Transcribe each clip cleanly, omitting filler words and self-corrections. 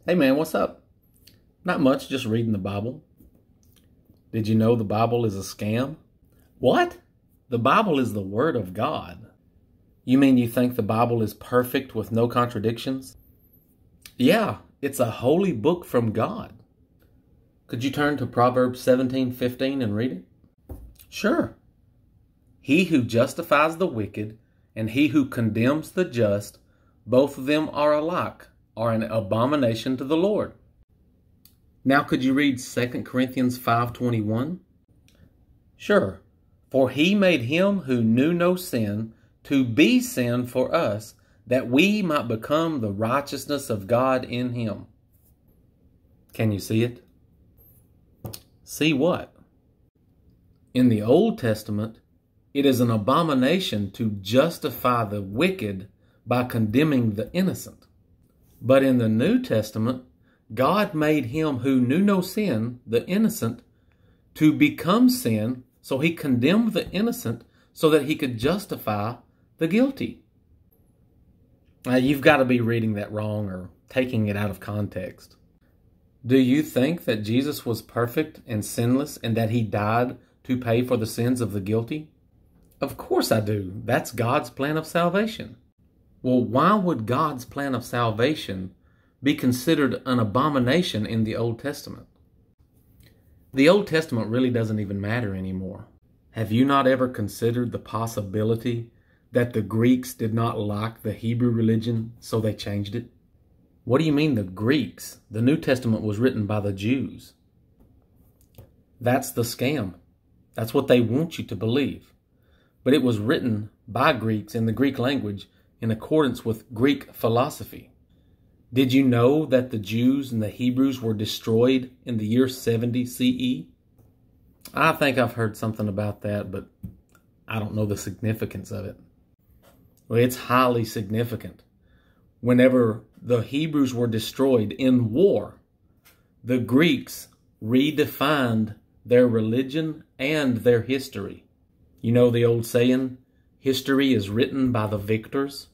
Hey man, what's up? Not much, just reading the Bible. Did you know the Bible is a scam? What? The Bible is the Word of God. You mean you think the Bible is perfect with no contradictions? Yeah, it's a holy book from God. Could you turn to Proverbs 17:15 and read it? Sure. He who justifies the wicked and he who condemns the just, both of them are alike, are an abomination to the Lord. Now could you read 2 Corinthians 5:21? Sure. For he made him who knew no sin to be sin for us, that we might become the righteousness of God in him. Can you see it? See what? In the Old Testament, it is an abomination to justify the wicked by condemning the innocent. But in the New Testament, God made him who knew no sin, the innocent, to become sin, so he condemned the innocent so that he could justify the guilty. Now, you've got to be reading that wrong or taking it out of context. Do you think that Jesus was perfect and sinless and that he died to pay for the sins of the guilty? Of course I do. That's God's plan of salvation. Well, why would God's plan of salvation be considered an abomination in the Old Testament? The Old Testament really doesn't even matter anymore. Have you not ever considered the possibility that the Greeks did not like the Hebrew religion, so they changed it? What do you mean the Greeks? The New Testament was written by the Jews. That's the scam. That's what they want you to believe. But it was written by Greeks in the Greek language in accordance with Greek philosophy. Did you know that the Jews and the Hebrews were destroyed in the year 70 CE? I think I've heard something about that, but I don't know the significance of it. Well, it's highly significant. Whenever the Hebrews were destroyed in war, the Greeks redefined their religion and their history. You know the old saying, history is written by the victors?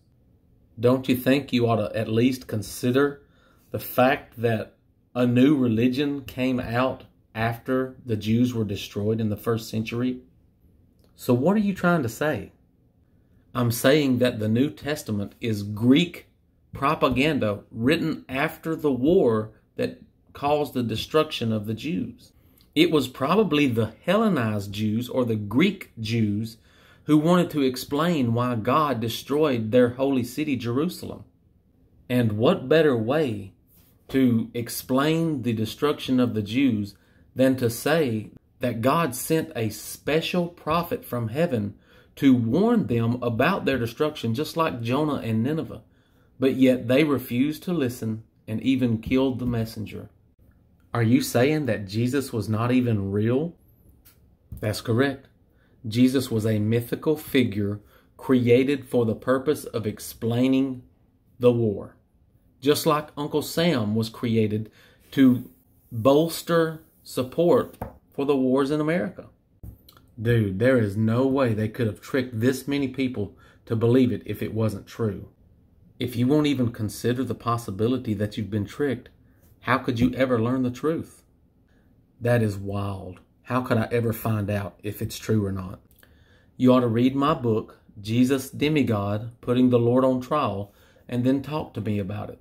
Don't you think you ought to at least consider the fact that a new religion came out after the Jews were destroyed in the first century? So what are you trying to say? I'm saying that the New Testament is Greek propaganda written after the war that caused the destruction of the Jews. It was probably the Hellenized Jews or the Greek Jews who wanted to explain why God destroyed their holy city, Jerusalem. And what better way to explain the destruction of the Jews than to say that God sent a special prophet from heaven to warn them about their destruction, just like Jonah and Nineveh. But yet they refused to listen and even killed the messenger. Are you saying that Jesus was not even real? That's correct. Jesus was a mythical figure created for the purpose of explaining the war. Just like Uncle Sam was created to bolster support for the wars in America. Dude, there is no way they could have tricked this many people to believe it if it wasn't true. If you won't even consider the possibility that you've been tricked, how could you ever learn the truth? That is wild. How could I ever find out if it's true or not? You ought to read my book, Jesus Demigod, Putting the Lord on Trial, and then talk to me about it.